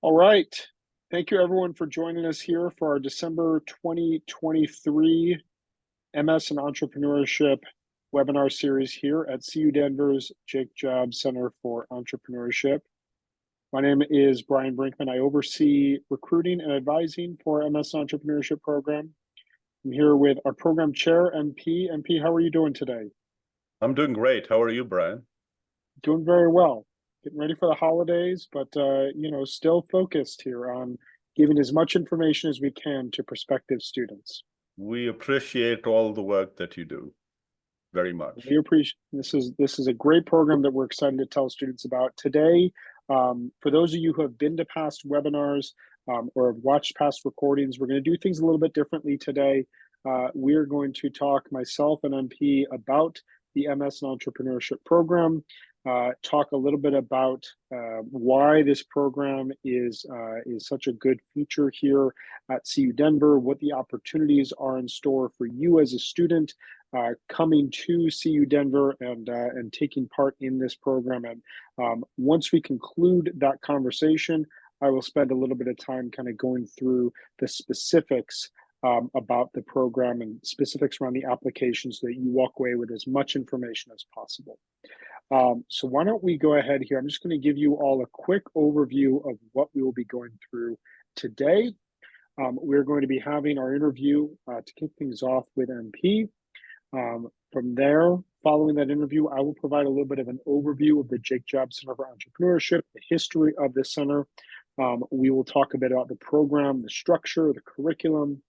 All right. Thank you, everyone, for joining us here for our December 2023 MS and Entrepreneurship webinar series here at CU Denver's Jake Jobs Center for Entrepreneurship. My name is Brian Brinkman. I oversee recruiting and advising for MS Entrepreneurship program. I'm here with our program chair, MP. MP, how are you doing today? I'm doing great. How are you, Brian? Doing very well. Getting ready for the holidays, but still focused here on giving as much information as we can to prospective students. We appreciate all the work that you do very much. We appreciate this is a great program that we're excited to tell students about today. For those of you who have been to past webinars or have watched past recordings, we're going to do things a little bit differently today. We're going to talk, myself and MP, about the MS and Entrepreneurship program. Talk a little bit about why this program is such a good feature here at CU Denver, what the opportunities are in store for you as a student coming to CU Denver and taking part in this program. And once we conclude that conversation, I will spend a little bit of time kind of going through the specifics about the program and specifics around the application so that you walk away with as much information as possible. So why don't we go ahead here? I'm just going to give you all a quick overview of what we will be going through today. We're going to be having our interview to kick things off with MP. From there, following that interview, I will provide a little bit of an overview of the Jake Jobs Center for Entrepreneurship, the history of the center. We will talk a bit about the program, the structure, the curriculum.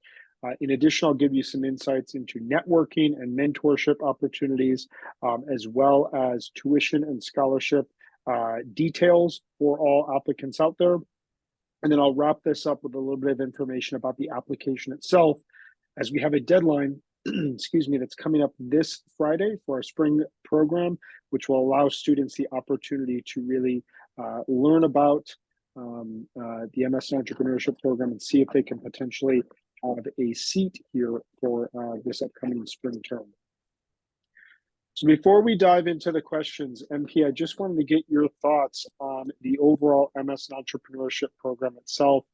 In addition, I'll give you some insights into networking and mentorship opportunities, as well as tuition and scholarship details for all applicants out there. And then I'll wrap this up with a little bit of information about the application itself, as we have a deadline, excuse me, that's coming up this Friday for our spring program, which will allow students the opportunity to really learn about the MS Entrepreneurship program and see if they can potentially have a seat here for this upcoming spring term. So before we dive into the questions, MP, I just wanted to get your thoughts on the overall MS Entrepreneurship program itself.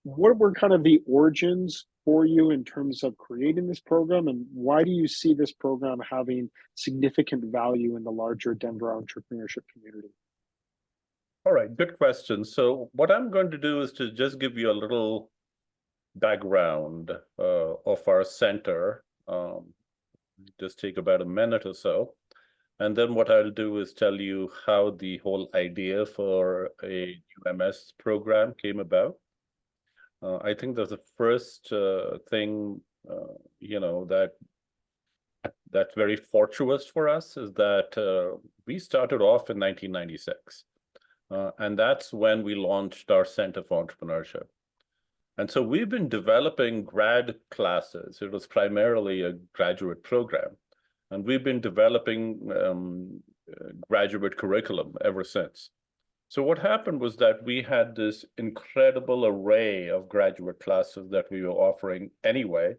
What were kind of the origins for you in terms of creating this program, and why do you see this program having significant value in the larger Denver entrepreneurship community? All right, good question. So what I'm going to do is to just give you a little background of our center. Just take about a minute or so. And then what I'll do is tell you how the whole idea for a UMS program came about. I think that's the first thing, that's very fortuitous for us is that we started off in 1996. And that's when we launched our Center for Entrepreneurship. And so we've been developing grad classes. It was primarily a graduate program. And we've been developing graduate curriculum ever since. So what happened was that we had this incredible array of graduate classes that we were offering anyway.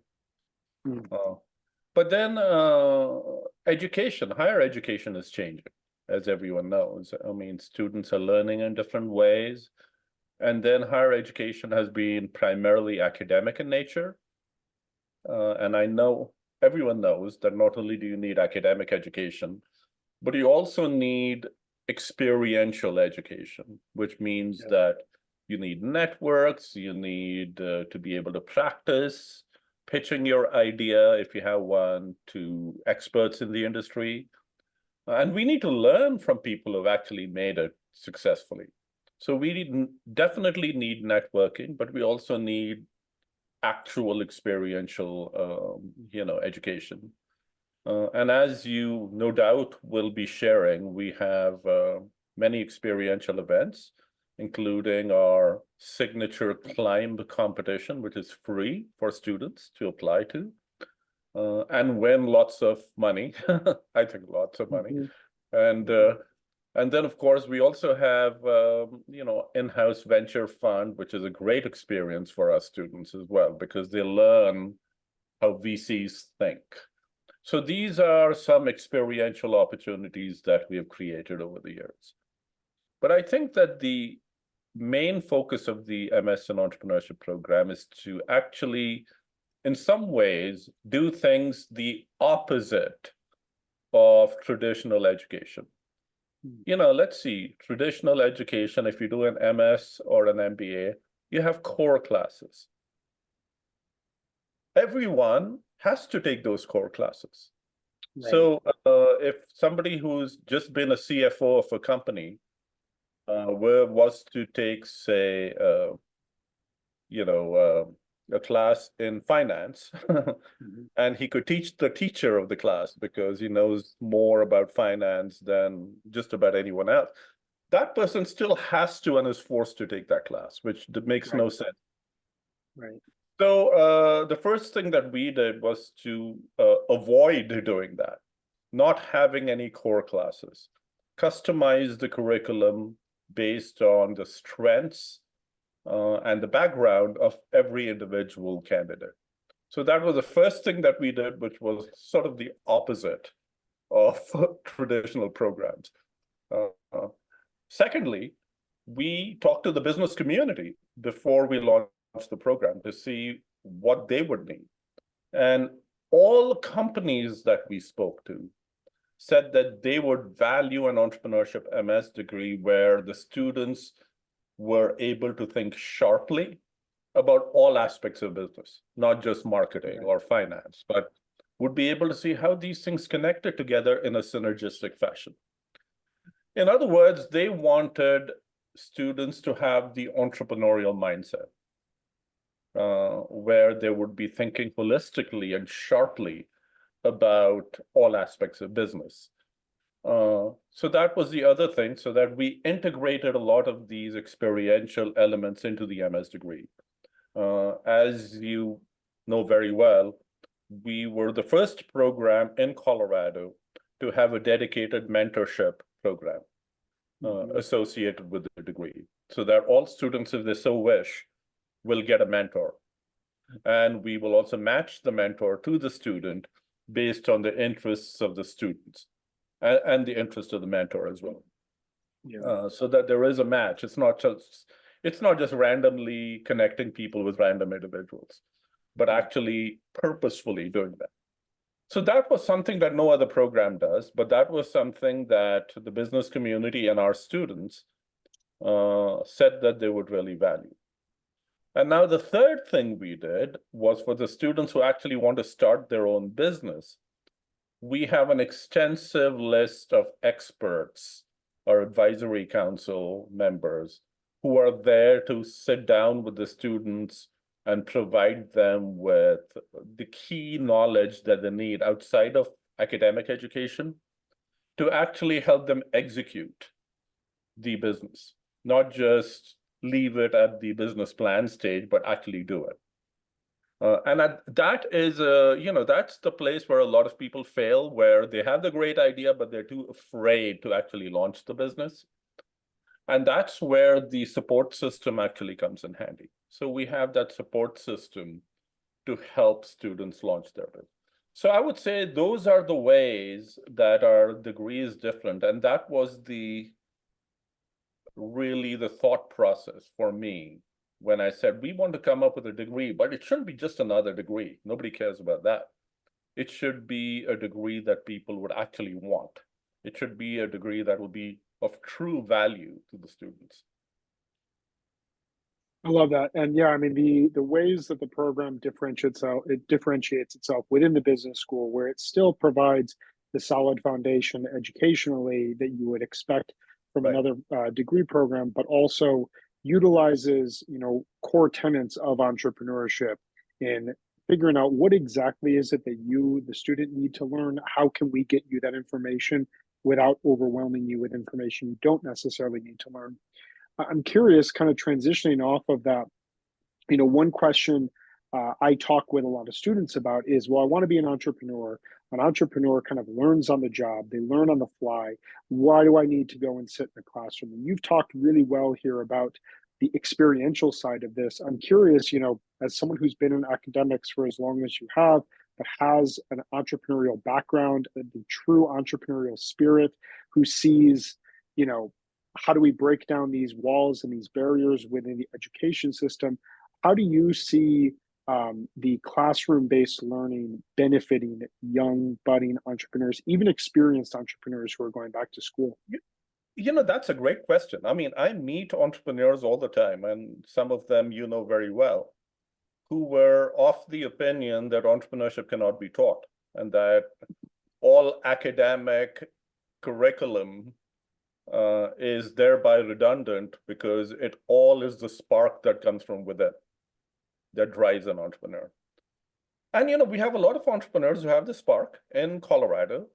But then higher education is changing, as everyone knows. I mean, students are learning in different ways. And then higher education has been primarily academic in nature. And I know everyone knows that not only do you need academic education, but you also need experiential education, which means that you need networks, you need to be able to practice pitching your idea, if you have one, to experts in the industry. And we need to learn from people who've actually made it successfully. So we definitely need networking, but we also need actual experiential, education. And as you no doubt will be sharing, we have many experiential events, including our signature climb competition, which is free for students to apply to, and win lots of money. I think lots of money. And then, of course, we also have, in-house venture fund, which is a great experience for our students as well, because they learn how VCs think. So these are some experiential opportunities that we have created over the years. But I think that the main focus of the MS in Entrepreneurship program is to actually, in some ways, do things the opposite of traditional education. Let's see, traditional education, if you do an MS or an MBA, you have core classes. Everyone has to take those core classes. Right. So if somebody who's just been a CFO of a company was to take, say, a class in finance, and he could teach the teacher of the class because he knows more about finance than just about anyone else, that person still has to and is forced to take that class, which makes no sense. Right. So the first thing that we did was to avoid doing that, not having any core classes, customize the curriculum based on the strengths and the background of every individual candidate. So that was the first thing that we did, which was sort of the opposite of traditional programs. Secondly, we talked to the business community before we launched the program to see what they would need. And all companies that we spoke to said that they would value an entrepreneurship MS degree where the students were able to think sharply about all aspects of business, not just marketing or finance, but would be able to see how these things connected together in a synergistic fashion. In other words, they wanted students to have the entrepreneurial mindset, where they would be thinking holistically and sharply about all aspects of business. So that was the other thing, so that we integrated a lot of these experiential elements into the MS degree. As you know very well, we were the first program in Colorado to have a dedicated mentorship program associated with the degree, so that all students, if they so wish, will get a mentor. And we will also match the mentor to the student based on the interests of the students and the interest of the mentor as well. So that there is a match. It's not just randomly connecting people with random individuals, but actually purposefully doing that. So that was something that no other program does, but that was something that the business community and our students said that they would really value. And now the third thing we did was for the students who actually want to start their own business. We have an extensive list of experts or advisory council members who are there to sit down with the students and provide them with the key knowledge that they need outside of academic education to actually help them execute the business, not just leave it at the business plan stage, but actually do it. And that is, that's the place where a lot of people fail, where they have the great idea, but they're too afraid to actually launch the business. And that's where the support system actually comes in handy. So we have that support system to help students launch their business. So I would say those are the ways that our degree is different. And that was really the thought process for me when I said we want to come up with a degree, but it shouldn't be just another degree. Nobody cares about that. It should be a degree that people would actually want. It should be a degree that will be of true value to the students. I love that. And yeah, I mean, the ways that the program differentiates itself within the business school, where it still provides the solid foundation educationally that you would expect from another degree program, but also utilizes, core tenets of entrepreneurship in figuring out what exactly is it that you, the student, need to learn. How can we get you that information without overwhelming you with information you don't necessarily need to learn? I'm curious, kind of transitioning off of that, one question I talk with a lot of students about is, well, I want to be an entrepreneur. An entrepreneur kind of learns on the job, they learn on the fly. Why do I need to go and sit in a classroom? And you've talked really well here about the experiential side of this. I'm curious, as someone who's been in academics for as long as you have, but has an entrepreneurial background, the true entrepreneurial spirit, who sees, how do we break down these walls and these barriers within the education system? How do you see the classroom-based learning benefiting young budding entrepreneurs, even experienced entrepreneurs who are going back to school? That's a great question. I mean, I meet entrepreneurs all the time, and some of them you know very well, who were of the opinion that entrepreneurship cannot be taught and that all academic curriculum is thereby redundant because it all is the spark that comes from within that drives an entrepreneur. And we have a lot of entrepreneurs who have the spark in Colorado,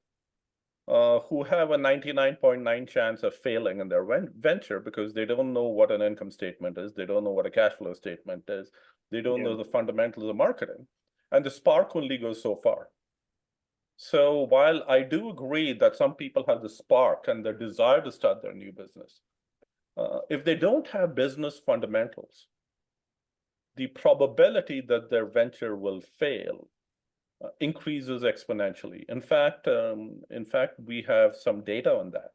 who have a 99.9 chance of failing in their venture because they don't know what an income statement is, they don't know what a cash flow statement is, they don't know the fundamentals of marketing, and the spark only goes so far. So while I do agree that some people have the spark and the desire to start their new business, if they don't have business fundamentals, the probability that their venture will fail increases exponentially. In fact, we have some data on that.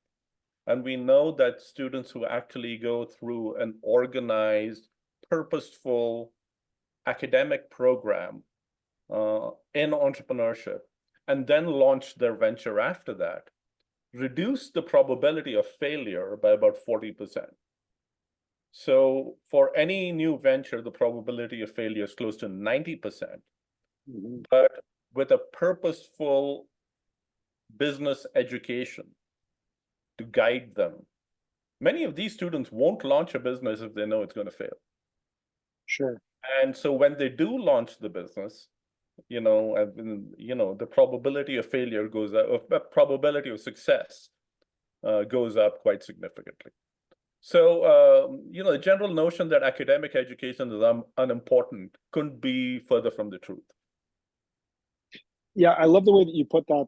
And we know that students who actually go through an organized, purposeful academic program in entrepreneurship and then launch their venture after that, reduce the probability of failure by about 40%. So for any new venture, the probability of failure is close to 90%. But with a purposeful business education to guide them, many of these students won't launch a business if they know it's going to fail. Sure. And so when they do launch the business, the probability of failure goes up, the probability of success goes up quite significantly. So, the general notion that academic education is unimportant couldn't be further from the truth. Yeah, I love the way that you put that,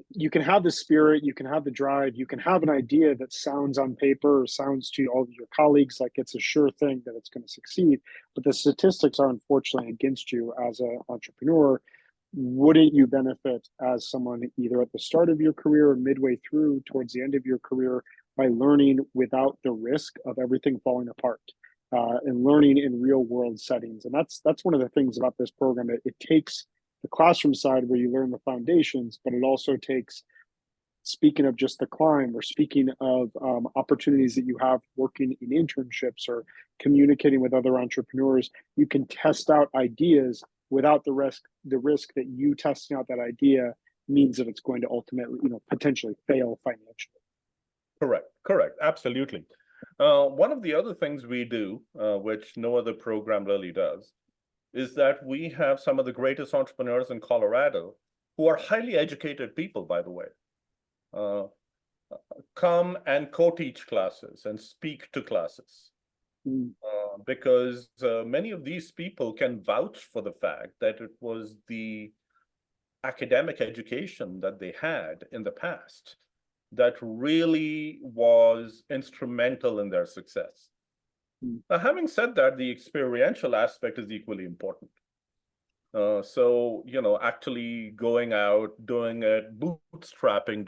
you can have the spirit, you can have the drive, you can have an idea that sounds on paper or sounds to all of your colleagues like it's a sure thing that it's going to succeed, but the statistics are unfortunately against you as an entrepreneur. Wouldn't you benefit as someone either at the start of your career or midway through towards the end of your career by learning without the risk of everything falling apart, and learning in real world settings? And that's one of the things about this program. It takes the classroom side where you learn the foundations, but it also takes, speaking of just the climb, or speaking of opportunities that you have working in internships or communicating with other entrepreneurs, you can test out ideas without the risk that you testing out that idea means that it's going to ultimately, potentially fail financially. Correct, absolutely. One of the other things we do, which no other program really does, is that we have some of the greatest entrepreneurs in Colorado, who are highly educated people, by the way, come and co-teach classes and speak to classes. Because many of these people can vouch for the fact that it was the academic education that they had in the past that really was instrumental in their success. Now, having said that, the experiential aspect is equally important. So, actually going out, doing it, bootstrapping,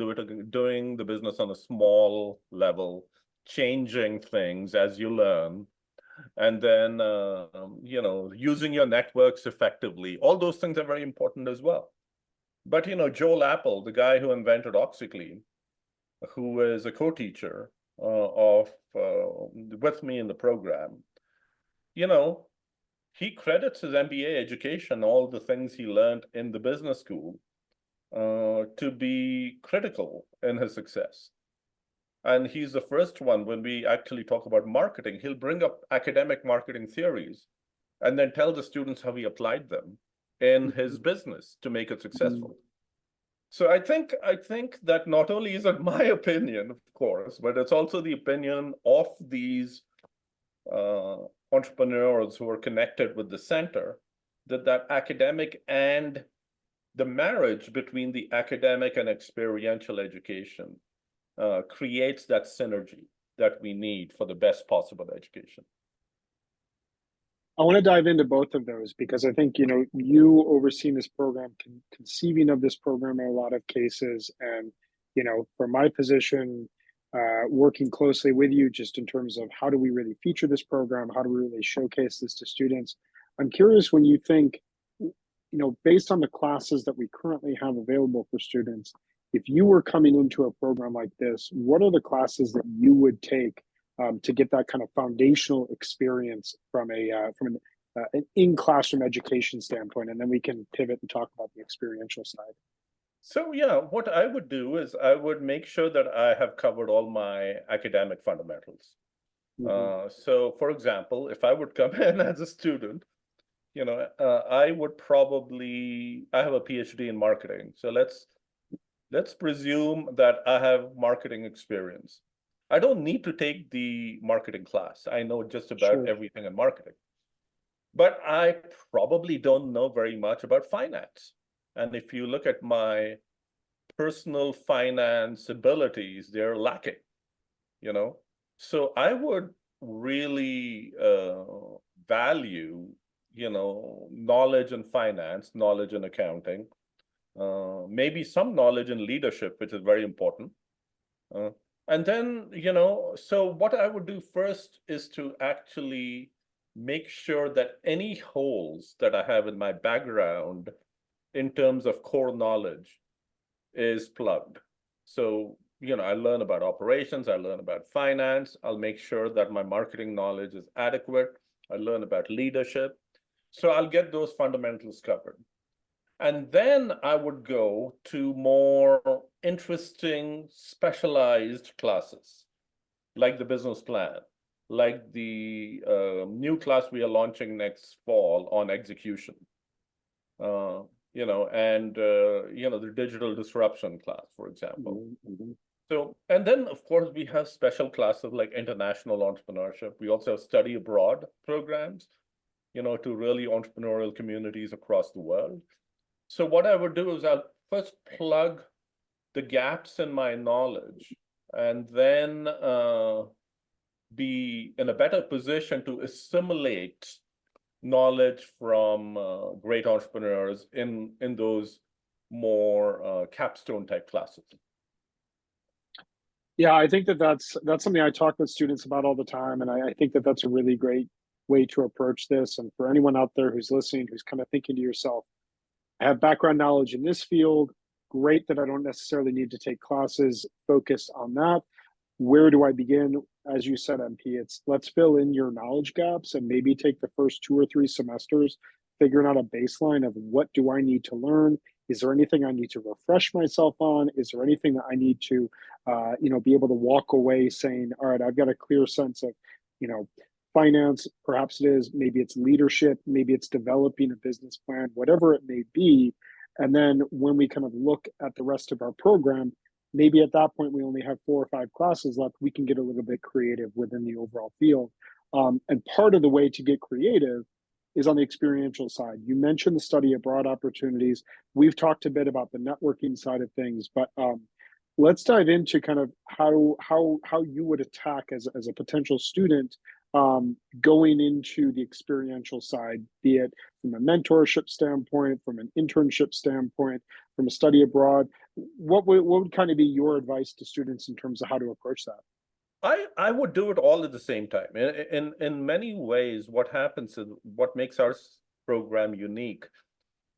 doing the business on a small level, changing things as you learn, and then, using your networks effectively. All those things are very important as well. But, Joel Apple, the guy who invented OxyClean, who is a co-teacher with me in the program, he credits his MBA education, all the things he learned in the business school, to be critical in his success. And he's the first one, when we actually talk about marketing, he'll bring up academic marketing theories and then tell the students how he applied them in his business to make it successful. So I think that not only is it my opinion, of course, but it's also the opinion of these entrepreneurs who are connected with the center, that academic and the marriage between the academic and experiential education creates that synergy that we need for the best possible education. I want to dive into both of those because I think, you overseeing this program, conceiving of this program in a lot of cases, and, from my position, working closely with you just in terms of how do we really feature this program? How do we really showcase this to students? I'm curious when you think, based on the classes that we currently have available for students, if you were coming into a program like this, what are the classes that you would take to get that kind of foundational experience from an in-classroom education standpoint? And then we can pivot and talk about the experiential side. So yeah, what I would do is I would make sure that I have covered all my academic fundamentals. Hmm. So for example, if I would come in as a student, I would probably, I have a PhD in marketing. So let's presume that I have marketing experience. I don't need to take the marketing class. I know just about Sure. everything in marketing. But I probably don't know very much about finance. And if you look at my personal finance abilities, they're lacking, you know? So I would really value, knowledge in finance, knowledge in accounting, maybe some knowledge in leadership, which is very important. Uh, and then, so what I would do first is to actually make sure that any holes that I have in my background in terms of core knowledge is plugged. So, I learn about operations, I learn about finance, I'll make sure that my marketing knowledge is adequate, I learn about leadership. So I'll get those fundamentals covered. And then I would go to more interesting, specialized classes, like the business plan, like the new class we are launching next fall on execution, uh, and the digital disruption class, for example. Hmm. So, and then of course we have special classes like international entrepreneurship. We also have study abroad programs, to really entrepreneurial communities across the world. So what I would do is I'll first plug the gaps in my knowledge and then be in a better position to assimilate knowledge from great entrepreneurs in those more capstone type classes. Yeah, I think that's something I talk with students about all the time, and I think that that's a really great way to approach this. And for anyone out there who's listening, who's kind of thinking to yourself, I have background knowledge in this field, great that I don't necessarily need to take classes focused on that. Where do I begin? As you said, MP, it's let's fill in your knowledge gaps and maybe take the first 2 or 3 semesters figuring out a baseline of what do I need to learn. Is there anything I need to refresh myself on? Is there anything that I need to be able to walk away saying, all right, I've got a clear sense of you know finance, perhaps it is, maybe it's leadership, maybe it's developing a business plan, whatever it may be. And then when we kind of look at the rest of our program, maybe at that point we only have 4 or 5 classes left, we can get a little bit creative within the overall field. And part of the way to get creative is on the experiential side. You mentioned the study abroad opportunities. We've talked a bit about the networking side of things, but let's dive into kind of how you would attack as a potential student going into the experiential side, be it from a mentorship standpoint, from an internship standpoint, from a study abroad. What would kind of be your advice to students in terms of how to approach that? I would do it all at the same time. In many ways, what happens is what makes our program unique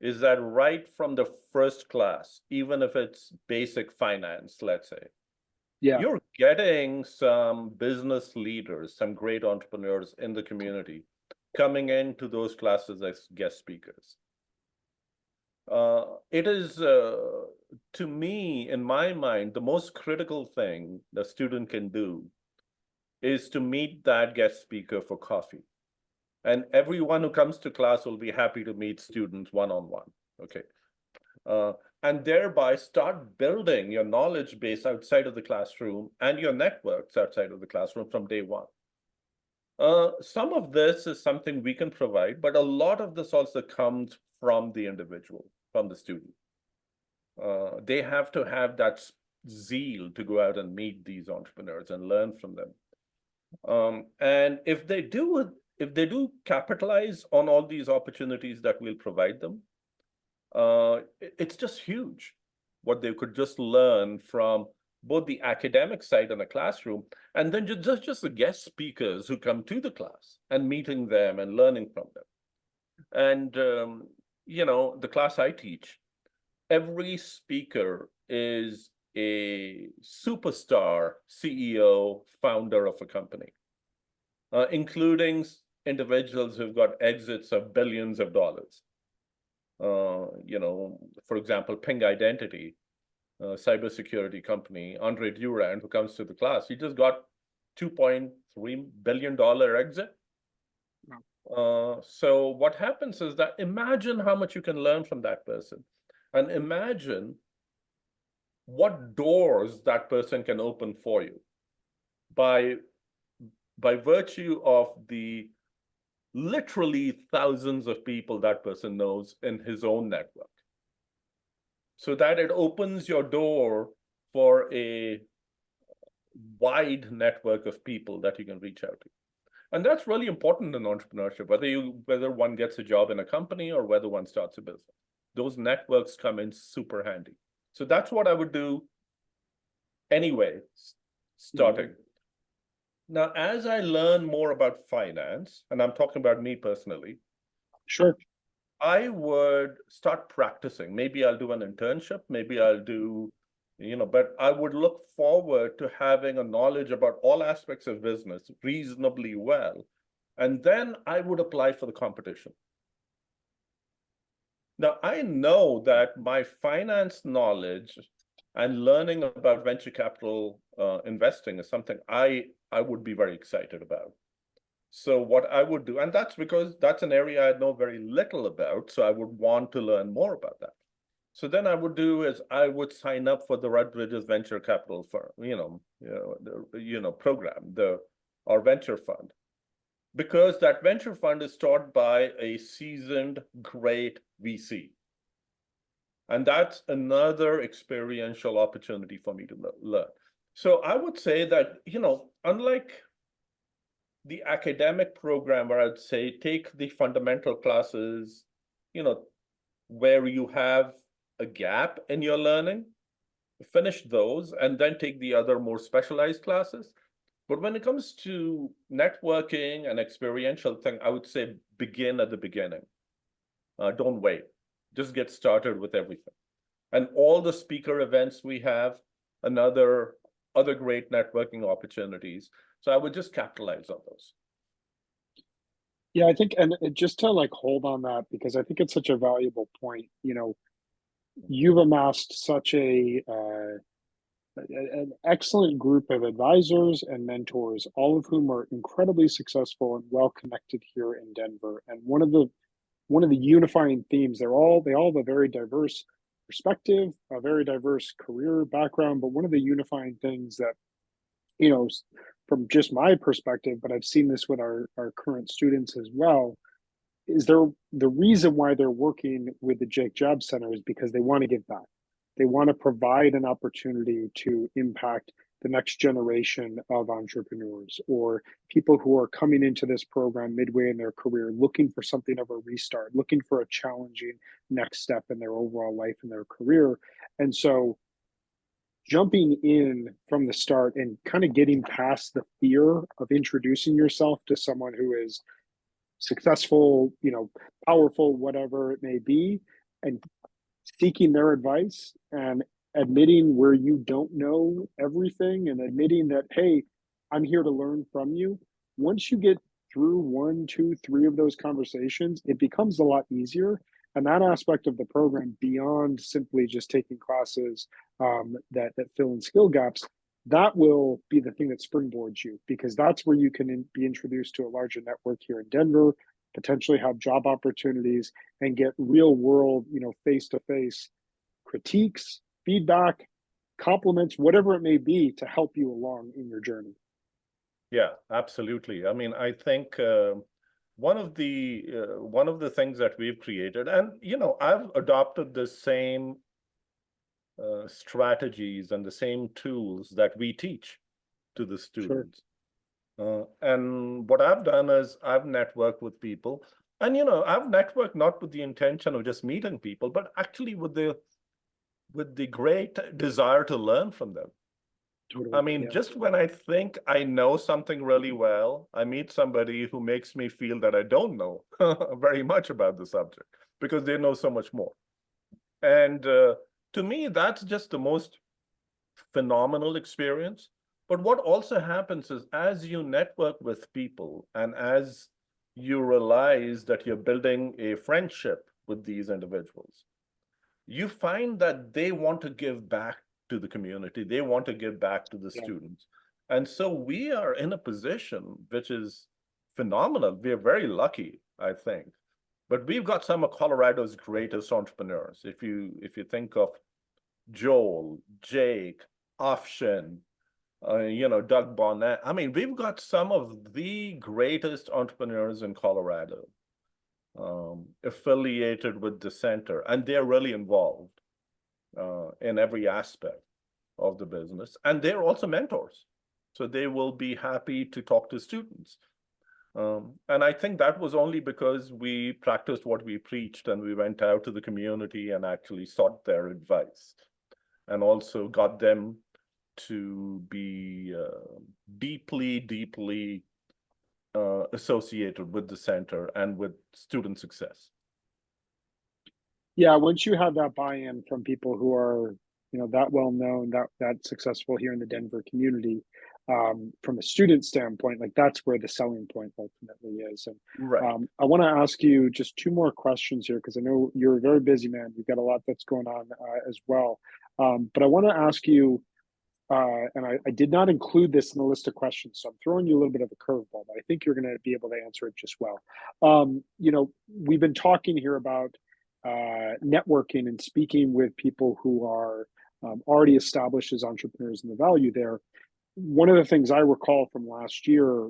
is that right from the first class, even if it's basic finance, let's say, Yeah. you're getting some business leaders, some great entrepreneurs in the community coming into those classes as guest speakers. It is, to me, in my mind, the most critical thing the student can do is to meet that guest speaker for coffee. And everyone who comes to class will be happy to meet students one-on-one, okay? And thereby start building your knowledge base outside of the classroom and your networks outside of the classroom from day one. Some of this is something we can provide, but a lot of this also comes from the individual, from the student. They have to have that zeal to go out and meet these entrepreneurs and learn from them. And if they do capitalize on all these opportunities that we'll provide them, it's just huge what they could just learn from both the academic side in the classroom, and then just the guest speakers who come to the class and meeting them and learning from them. And, the class I teach, every speaker is a superstar CEO, founder of a company, including individuals who've got exits of billions of dollars. For example, Ping Identity, cybersecurity company, Andre Durand, who comes to the class, he just got $2.3 billion exit. So what happens is that imagine how much you can learn from that person, and imagine what doors that person can open for you by virtue of the literally thousands of people that person knows in his own network. So that it opens your door for a wide network of people that you can reach out to. And that's really important in entrepreneurship, whether one gets a job in a company or whether one starts a business. Those networks come in super handy. So that's what I would do anyway, starting. Now, as I learn more about finance, and I'm talking about me personally, Sure. I would start practicing. Maybe I'll do an internship, maybe I'll do, but I would look forward to having a knowledge about all aspects of business reasonably well. And then I would apply for the competition. Now, I know that my finance knowledge and learning about venture capital investing is something I would be very excited about. So what I would do, and that's because that's an area I know very little about, so I would want to learn more about that. So then I would do is I would sign up for the Rutgers Venture Capital Firm, program, our venture fund, because that venture fund is taught by a seasoned, great VC. And that's another experiential opportunity for me to learn. So I would say that, unlike the academic program where I'd say take the fundamental classes, where you have a gap in your learning, finish those, and then take the other more specialized classes. But when it comes to networking and experiential thing, I would say begin at the beginning. Don't wait. Just get started with everything. And all the speaker events we have, other great networking opportunities. So I would just capitalize on those. Yeah, I think, and just to like hold on that, because I think it's such a valuable point. You've amassed such an excellent group of advisors and mentors, all of whom are incredibly successful and well connected here in Denver. And one of the unifying themes, they all have a very diverse perspective, a very diverse career background, but one of the unifying things that, from just my perspective, but I've seen this with our current students as well, is the reason why they're working with the Jake Jobs Center is because they want to give back. They want to provide an opportunity to impact the next generation of entrepreneurs or people who are coming into this program midway in their career, looking for something of a restart, looking for a challenging next step in their overall life and their career. And so jumping in from the start and kind of getting past the fear of introducing yourself to someone who is successful, powerful, whatever it may be, and seeking their advice and admitting where you don't know everything and admitting that, hey, I'm here to learn from you. Once you get through 1, 2, 3 of those conversations, it becomes a lot easier. And that aspect of the program, beyond simply just taking classes that fill in skill gaps, that will be the thing that springboards you, because that's where you can be introduced to a larger network here in Denver, potentially have job opportunities and get real world, face-to-face critiques, feedback, compliments, whatever it may be to help you along in your journey. Yeah, absolutely. I mean, I think one of the things that we've created, and I've adopted the same strategies and the same tools that we teach to the students. Sure. And what I've done is I've networked with people, and I've networked not with the intention of just meeting people, but actually with the great desire to learn from them. Totally. I mean, Yeah. just when I think I know something really well, I meet somebody who makes me feel that I don't know very much about the subject because they know so much more. And to me, that's just the most phenomenal experience. But what also happens is as you network with people and as you realize that you're building a friendship with these individuals, you find that they want to give back to the community. They want to give back to the Yeah. students. And so we are in a position which is phenomenal. We are very lucky, I think. But we've got some of Colorado's greatest entrepreneurs. If you think of Joel, Jake, Afshin, Doug Bonnet. I mean, we've got some of the greatest entrepreneurs in Colorado affiliated with the center, and they're really involved in every aspect of the business. And they're also mentors. So they will be happy to talk to students. And I think that was only because we practiced what we preached and we went out to the community and actually sought their advice and also got them to be deeply associated with the center and with student success. Yeah, once you have that buy-in from people who are, that well known, that successful here in the Denver community, from a student standpoint, like that's where the selling point ultimately is. And Right. I want to ask you just two more questions here because I know you're a very busy man. You've got a lot that's going on as well. But I want to ask you, and I did not include this in the list of questions, so I'm throwing you a little bit of a curveball, but I think you're going to be able to answer it just well. We've been talking here about networking and speaking with people who are already established as entrepreneurs and the value there. One of the things I recall from last year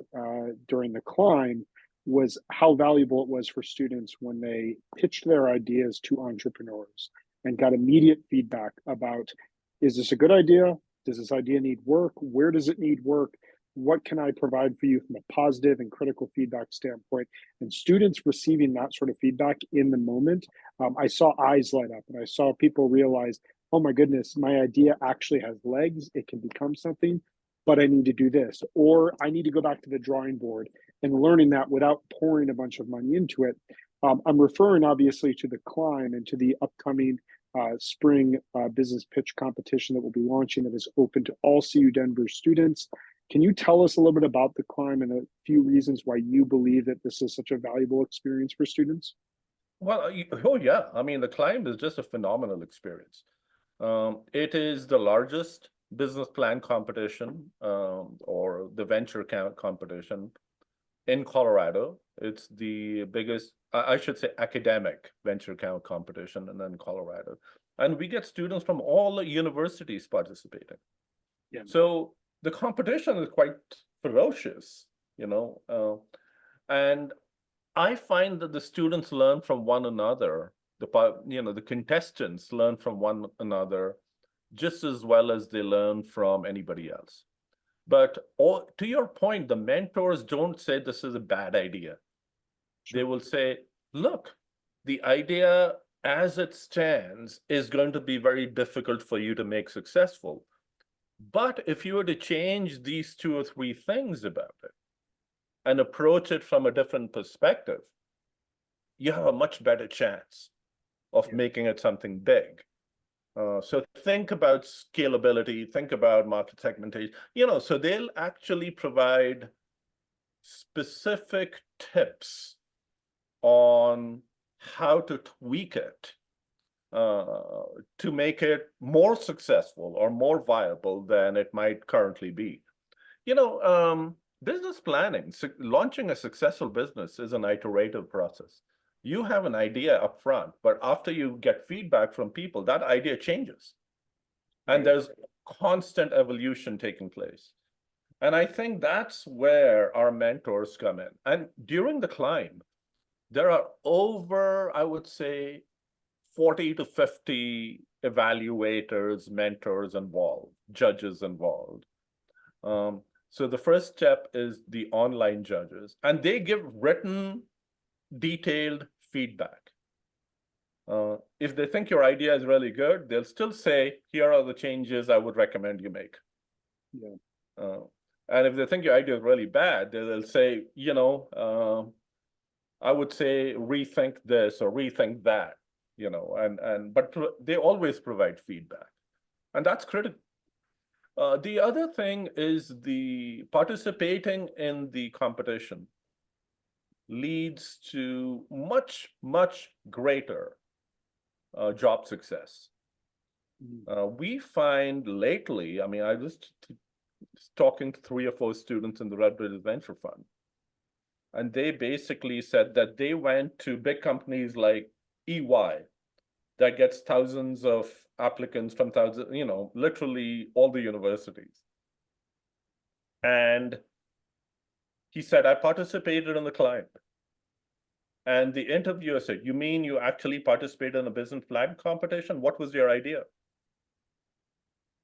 during the climb was how valuable it was for students when they pitched their ideas to entrepreneurs and got immediate feedback about, is this a good idea? Does this idea need work? Where does it need work? What can I provide for you from a positive and critical feedback standpoint? And students receiving that sort of feedback in the moment, I saw eyes light up and I saw people realize, oh my goodness, my idea actually has legs. It can become something, but I need to do this. Or I need to go back to the drawing board and learning that without pouring a bunch of money into it. I'm referring obviously to the climb and to the upcoming spring business pitch competition that we'll be launching that is open to all CU Denver students. Can you tell us a little bit about the climb and a few reasons why you believe that this is such a valuable experience for students? Well, oh yeah. I mean, the climb is just a phenomenal experience. It is the largest business plan competition or the venture count competition in Colorado. It's the biggest, I should say, academic venture count competition in Colorado. And we get students from all the universities participating. Yeah. So the competition is quite ferocious, and I find that the students learn from one another. The contestants learn from one another just as well as they learn from anybody else. But to your point, the mentors don't say this is a bad idea. They will say, look, the idea as it stands is going to be very difficult for you to make successful. But if you were to change these two or three things about it and approach it from a different perspective, you have a much better chance of making it something big. So think about scalability, think about market segmentation, so they'll actually provide specific tips on how to tweak it to make it more successful or more viable than it might currently be. Business planning, launching a successful business is an iterative process. You have an idea up front, but after you get feedback from people, that idea changes. And there's constant evolution taking place. And I think that's where our mentors come in. And during the climb, there are over, I would say, 40 to 50 evaluators, mentors involved, judges involved. So the first step is the online judges, and they give written, detailed feedback. If they think your idea is really good, they'll still say, here are the changes I would recommend you make. Yeah. And if they think your idea is really bad, they'll say, I would say rethink this or rethink that, but they always provide feedback, and that's critical. The other thing is the participating in the competition leads to much, much greater job success. We find lately, I mean, I was talking to 3 or 4 students in the Red Bull Venture Fund, and they basically said that they went to big companies like EY that gets thousands of applicants from thousands, literally all the universities. And he said, I participated in the climb. And the interviewer said, you mean you actually participated in a business plan competition? What was your idea?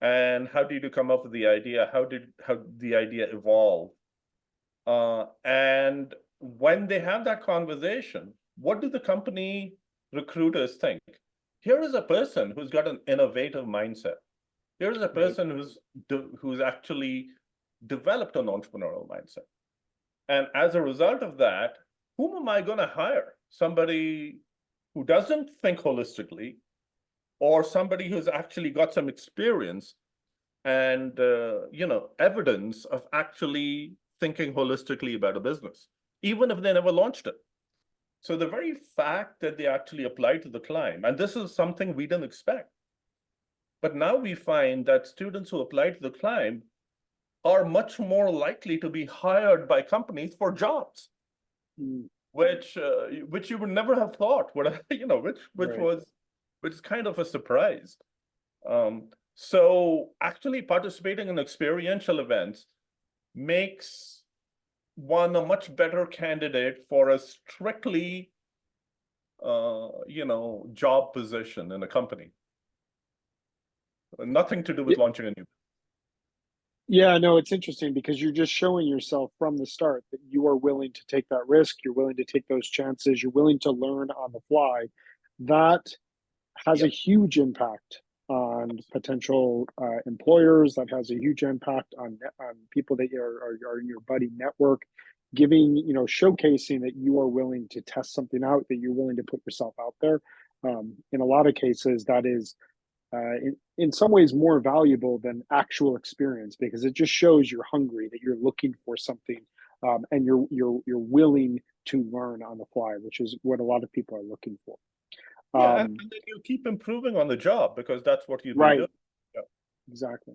And how did you come up with the idea? How did the idea evolve? And when they have that conversation, what do the company recruiters think? Here is a person who's got an innovative mindset. Here is a person who's actually developed an entrepreneurial mindset. And as a result of that, whom am I going to hire? Somebody who doesn't think holistically, or somebody who's actually got some experience and evidence of actually thinking holistically about a business, even if they never launched it. So the very fact that they actually applied to the climb, and this is something we didn't expect, but now we find that students who apply to the climb are much more likely to be hired by companies for jobs, which you would never have thought would, which is kind of a surprise. So actually participating in experiential events makes one a much better candidate for a strictly, job position in a company. Nothing to do with launching a new. Yeah, no, it's interesting because you're just showing yourself from the start that you are willing to take that risk. You're willing to take those chances. You're willing to learn on the fly. That has a huge impact on potential employers. That has a huge impact on people that are in your buddy network. Giving, showcasing that you are willing to test something out, that you're willing to put yourself out there. In a lot of cases, that is in some ways more valuable than actual experience because it just shows you're hungry, that you're looking for something, and you're willing to learn on the fly, which is what a lot of people are looking for. And then you keep improving on the job because that's what you've been Right. doing. Exactly.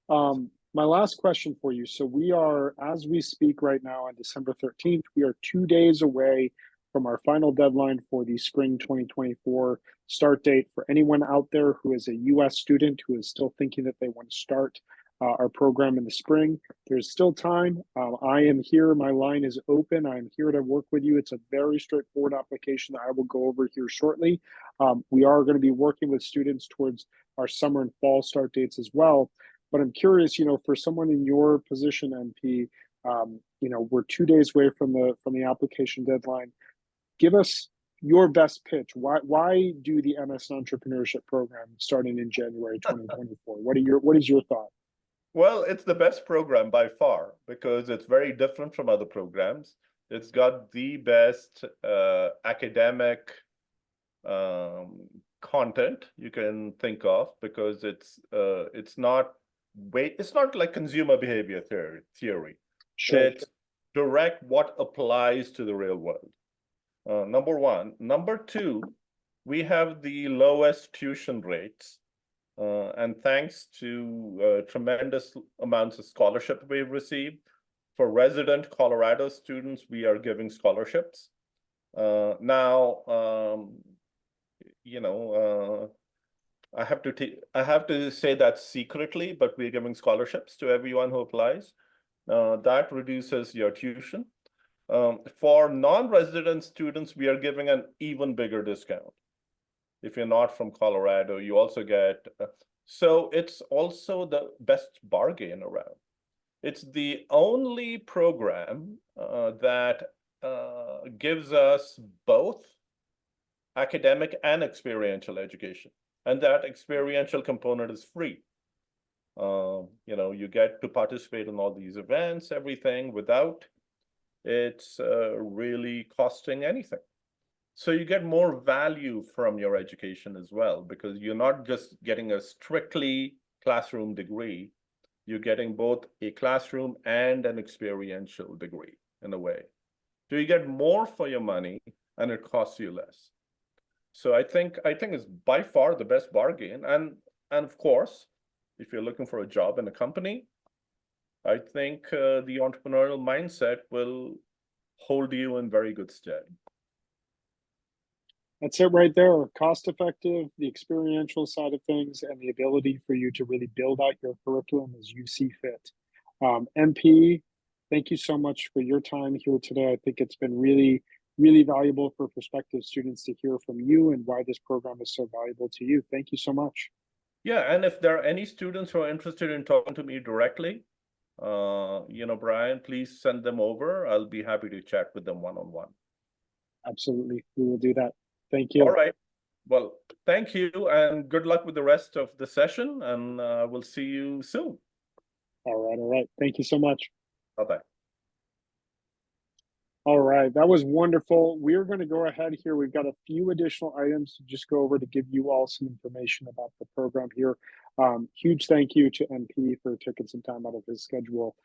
My last question for you. So we are, as we speak right now on December 13th, we are 2 days away from our final deadline for the spring 2024 start date. For anyone out there who is a US student who is still thinking that they want to start our program in the spring, there's still time. I am here. My line is open. I'm here to work with you. It's a very straightforward application that I will go over here shortly. We are going to be working with students towards our summer and fall start dates as well. But I'm curious, for someone in your position, MP, we're 2 days away from the application deadline. Give us your best pitch. Why do the MS Entrepreneurship program starting in January 2024? What is your thought? Well, it's the best program by far because it's very different from other programs. It's got the best academic content you can think of because it's not like consumer behavior theory. Sure. It's direct what applies to the real world. Number one. Number two, we have the lowest tuition rates. And thanks to tremendous amounts of scholarship we've received. For resident Colorado students, we are giving scholarships. Now, I have to say that secretly, but we're giving scholarships to everyone who applies. That reduces your tuition. For non-resident students, we are giving an even bigger discount. If you're not from Colorado, you also get, so it's also the best bargain around. It's the only program that gives us both academic and experiential education. And that experiential component is free. You get to participate in all these events, everything, without it's really costing anything. So you get more value from your education as well, because you're not just getting a strictly classroom degree, you're getting both a classroom and an experiential degree in a way. So you get more for your money and it costs you less. So I think it's by far the best bargain. And of course, if you're looking for a job in a company, I think the entrepreneurial mindset will hold you in very good stead. That's it right there. Cost effective, the experiential side of things, and the ability for you to really build out your curriculum as you see fit. MP, thank you so much for your time here today. I think it's been really, really valuable for prospective students to hear from you and why this program is so valuable to you. Thank you so much. Yeah, and if there are any students who are interested in talking to me directly, Brian, please send them over. I'll be happy to chat with them one-on-one. Absolutely. We will do that. Thank All you. right. Well, thank you, and good luck with the rest of the session, and we'll see you soon. All right. All right. Thank you so much. Bye-bye. All right, that was wonderful. We're going to go ahead here. We've got a few additional items to just go over to give you all some information about the program here. Huge thank you to MP for taking some time out of his schedule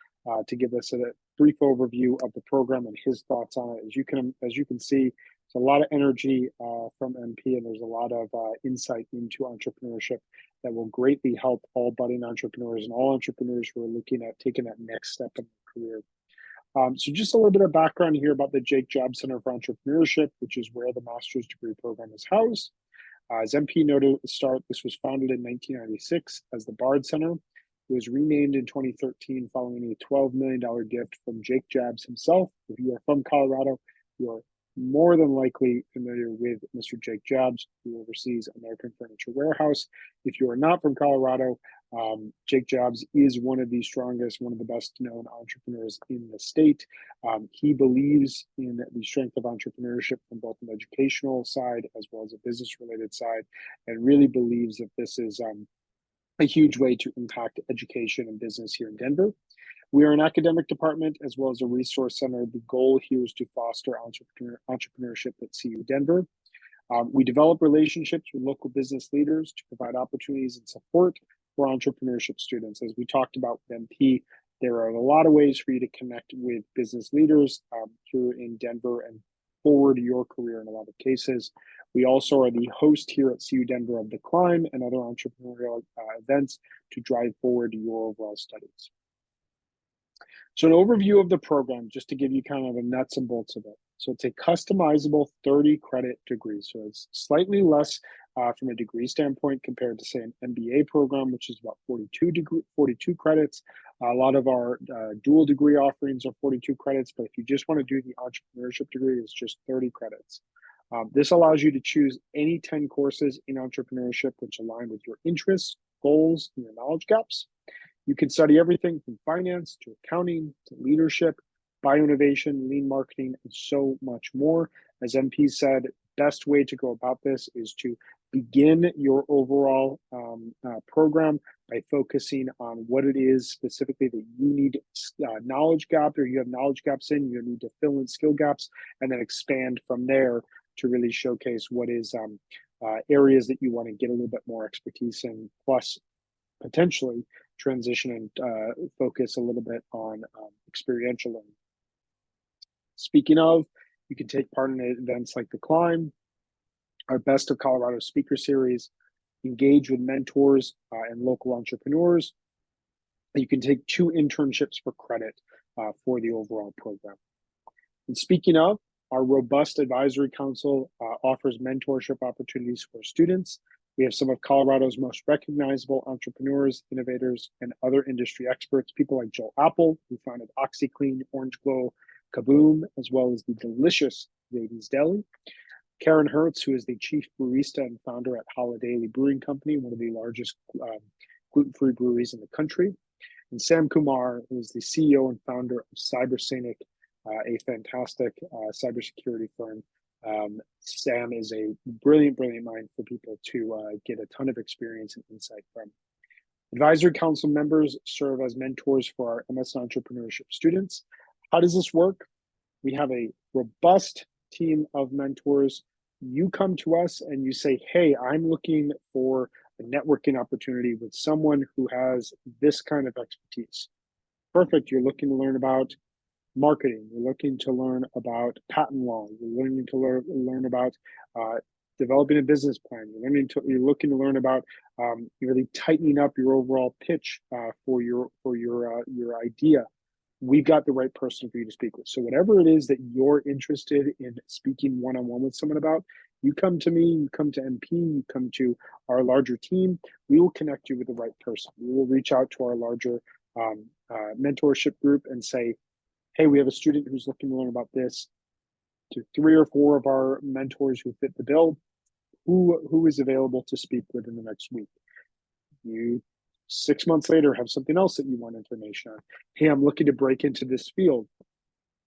to give us a brief overview of the program and his thoughts on it. As you can see, there's a lot of energy from MP, and there's a lot of insight into entrepreneurship that will greatly help all budding entrepreneurs and all entrepreneurs who are looking at taking that next step in their career. So just a little bit of background here about the Jake Jobs Center for Entrepreneurship, which is where the master's degree program is housed. As MP noted at the start, this was founded in 1996 as the Bard Center. It was renamed in 2013 following a $12 million gift from Jake Jobs himself. If you are from Colorado, you are more than likely familiar with Mr. Jake Jobs, who oversees American Furniture Warehouse. If you are not from Colorado, Jake Jobs is one of the strongest, one of the best known entrepreneurs in the state. He believes in the strength of entrepreneurship from both an educational side as well as a business related side, and really believes that this is a huge way to impact education and business here in Denver. We are an academic department as well as a resource center. The goal here is to foster entrepreneurship at CU Denver. We develop relationships with local business leaders to provide opportunities and support for entrepreneurship students. As we talked about with MP, there are a lot of ways for you to connect with business leaders here in Denver and forward your career in a lot of cases. We also are the host here at CU Denver of The Climb and other entrepreneurial events to drive forward your overall studies. So an overview of the program, just to give you kind of the nuts and bolts of it. So it's a customizable 30 credit degree. So it's slightly less from a degree standpoint compared to, say, an MBA program, which is about 42 credits. A lot of our dual degree offerings are 42 credits, but if you just want to do the entrepreneurship degree, it's just 30 credits. This allows you to choose any 10 courses in entrepreneurship which align with your interests, goals, and your knowledge gaps. You can study everything from finance to accounting to leadership, bioinnovation, lean marketing, and so much more. As MP said, best way to go about this is to begin your overall program by focusing on what it is specifically that you need knowledge gap, or you have knowledge gaps in, you need to fill in skill gaps, and then expand from there to really showcase what is areas that you want to get a little bit more expertise in, plus potentially transition and focus a little bit on experiential learning. Speaking of, you can take part in events like The Climb, our Best of Colorado speaker series, engage with mentors and local entrepreneurs. You can take 2 internships for credit for the overall program. And speaking of, our robust advisory council offers mentorship opportunities for students. We have some of Colorado's most recognizable entrepreneurs, innovators, and other industry experts, people like Joel Apple, who founded OxyClean, Orange Glow, Kaboom, as well as the delicious Ladies Deli. Karen Hertz, who is the chief barista and founder at Holiday Brewing Company, one of the largest gluten-free breweries in the country. And Sam Kumar, who is the CEO and founder of CyberSonic, a fantastic cybersecurity firm. Sam is a brilliant mind for people to get a ton of experience and insight from. Advisory council members serve as mentors for our MS Entrepreneurship students. How does this work? We have a robust team of mentors. You come to us and you say, hey, I'm looking for a networking opportunity with someone who has this kind of expertise. Perfect. You're looking to learn about marketing. You're looking to learn about patent law. You're learning to learn about developing a business plan. You're looking to learn about really tightening up your overall pitch for your idea. We've got the right person for you to speak with. So whatever it is that you're interested in speaking one-on-one with someone about, you come to me, you come to MP, you come to our larger team, we will connect you with the right person. We will reach out to our larger mentorship group and say, hey, we have a student who's looking to learn about this, to 3 or 4 of our mentors who fit the bill, who is available to speak within the next week. You 6 months later have something else that you want information on. Hey, I'm looking to break into this field.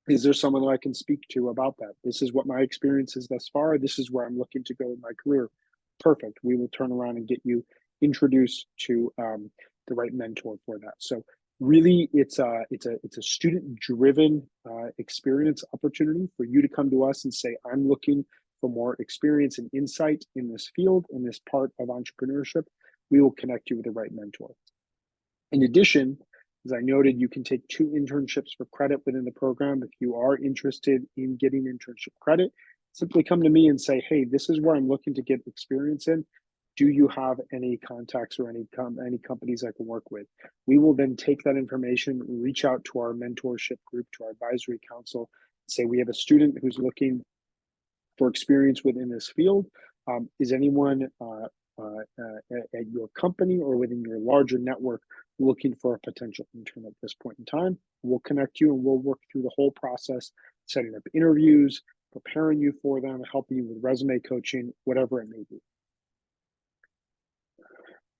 Is there someone that I can speak to about that? This is what my experience is thus far. This is where I'm looking to go in my career. Perfect. We will turn around and get you introduced to the right mentor for that. So really, it's a student-driven experience opportunity for you to come to us and say, I'm looking for more experience and insight in this field, in this part of entrepreneurship. We will connect you with the right mentor. In addition, as I noted, you can take 2 internships for credit within the program. If you are interested in getting internship credit, simply come to me and say, hey, this is where I'm looking to get experience in. Do you have any contacts or any companies I can work with? We will then take that information, reach out to our mentorship group, to our advisory council, say we have a student who's looking for experience within this field. Is anyone at your company or within your larger network looking for a potential intern at this point in time? We'll connect you and we'll work through the whole process, setting up interviews, preparing you for them, helping you with resume coaching, whatever it may be.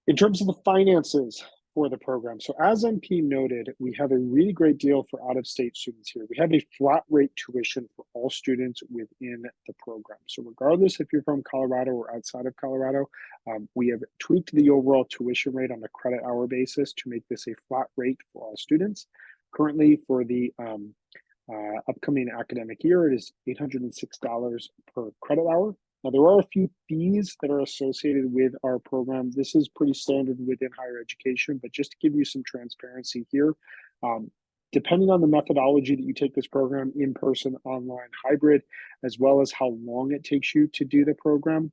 In terms of the finances for the program, so as MP noted, we have a really great deal for out-of-state students here. We have a flat rate tuition for all students within the program. So regardless if you're from Colorado or outside of Colorado, we have tweaked the overall tuition rate on a credit hour basis to make this a flat rate for all students. Currently, for the upcoming academic year, it is $806 per credit hour. Now, there are a few fees that are associated with our program. This is pretty standard within higher education, but just to give you some transparency here, depending on the methodology that you take this program, in-person, online, hybrid, as well as how long it takes you to do the program,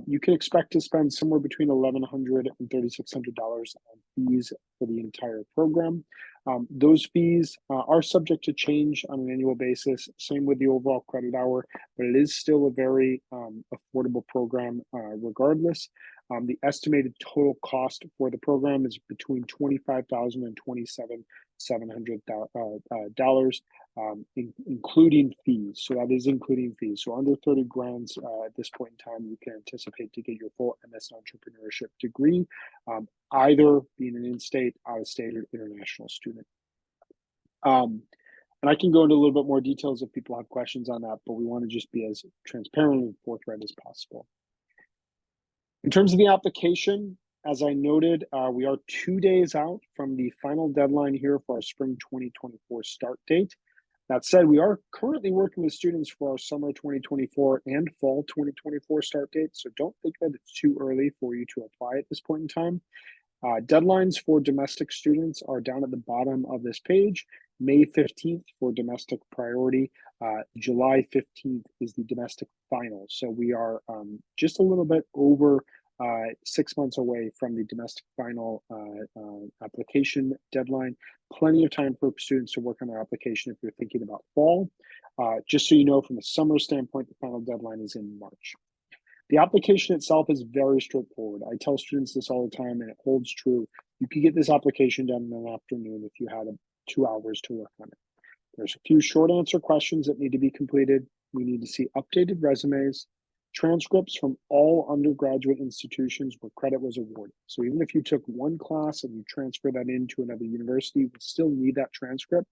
you can expect to spend somewhere between $1,100 and $3,600 on fees for the entire program. Those fees are subject to change on an annual basis, same with the overall credit hour, but it is still a very affordable program regardless. The estimated total cost for the program is between $25,000 and $27,700, including fees. So that is including fees. So under 30 grand at this point in time, you can anticipate to get your full MS Entrepreneurship degree, either being an in-state, out-of-state, or international student. And I can go into a little bit more details if people have questions on that, but we want to just be as transparent and forthright as possible. In terms of the application, as I noted, we are 2 days out from the final deadline here for our spring 2024 start date. That said, we are currently working with students for our summer 2024 and fall 2024 start dates, so don't think that it's too early for you to apply at this point in time. Deadlines for domestic students are down at the bottom of this page. May 15th for domestic priority. July 15th is the domestic final. So we are just a little bit over 6 months away from the domestic final application deadline. Plenty of time for students to work on their application if you're thinking about fall. Just so you know, from a summer standpoint, the final deadline is in March. The application itself is very straightforward. I tell students this all the time, and it holds true. You can get this application done in an afternoon if you had 2 hours to work on it. There's a few short answer questions that need to be completed. We need to see updated resumes, transcripts from all undergraduate institutions where credit was awarded. So even if you took one class and you transfer that into another university, we still need that transcript.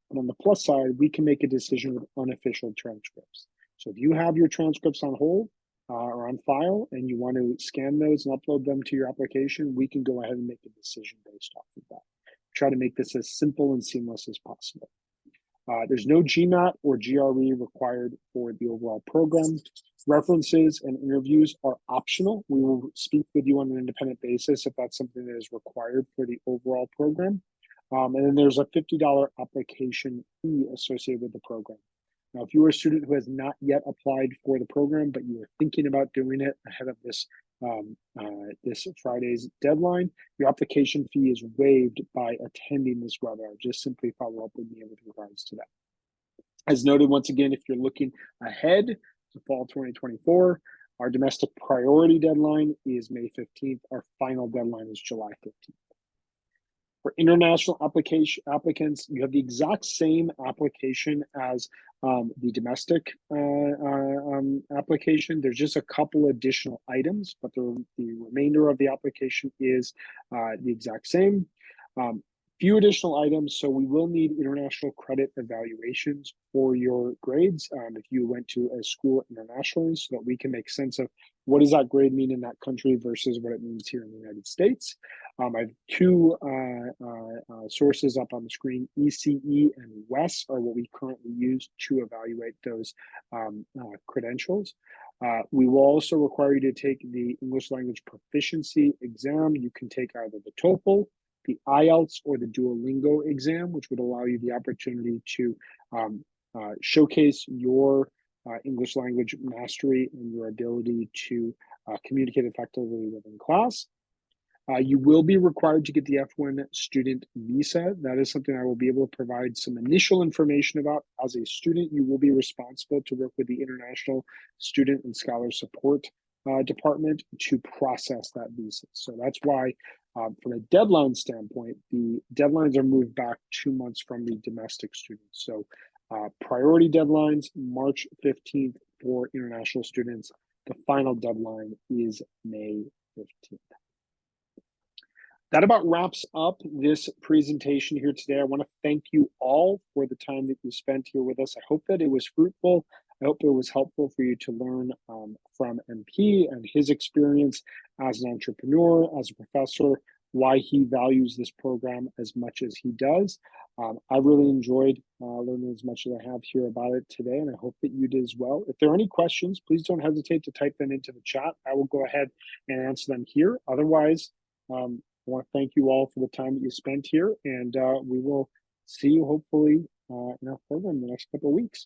But on the plus side, we can make a decision with unofficial transcripts. So if you have your transcripts on hold, are on file and you want to scan those and upload them to your application, we can go ahead and make a decision based off of that. Try to make this as simple and seamless as possible. There's no GMAT or GRE required for the overall program. References and interviews are optional. We will speak with you on an independent basis if that's something that is required for the overall program. And then there's a $50 application fee associated with the program. Now, if you are a student who has not yet applied for the program, but you are thinking about doing it ahead of this this Friday's deadline, your application fee is waived by attending this webinar. Just simply follow up with me with regards to that. As noted, once again, if you're looking ahead to fall 2024, our domestic priority deadline is May 15th. Our final deadline is July 15th. For international applicants, you have the exact same application as the domestic application. There's just a couple additional items, but the remainder of the application is the exact same. Few additional items, so we will need international credit evaluations for your grades if you went to a school internationally, so that we can make sense of what does that grade mean in that country versus what it means here in the United States. I have two sources up on the screen. ECE and WES are what we currently use to evaluate those credentials. We will also require you to take the English language proficiency exam. You can take either the TOEFL, the IELTS, or the Duolingo exam, which would allow you the opportunity to showcase your English language mastery and your ability to communicate effectively within class. You will be required to get the F1 student visa. That is something I will be able to provide some initial information about. As a student, you will be responsible to work with the International Student and Scholar Support Department to process that visa. So that's why, from a deadline standpoint, the deadlines are moved back 2 months from the domestic students. So priority deadlines, March 15th for international students. The final deadline is May 15th. That about wraps up this presentation here today. I want to thank you all for the time that you spent here with us. I hope that it was fruitful. I hope it was helpful for you to learn from MP and his experience as an entrepreneur, as a professor, why he values this program as much as he does. I really enjoyed learning as much as I have here about it today, and I hope that you did as well. If there are any questions, please don't hesitate to type them into the chat. I will go ahead and answer them here. Otherwise, I want to thank you all for the time that you spent here, and we will see you hopefully in our program in the next couple of weeks.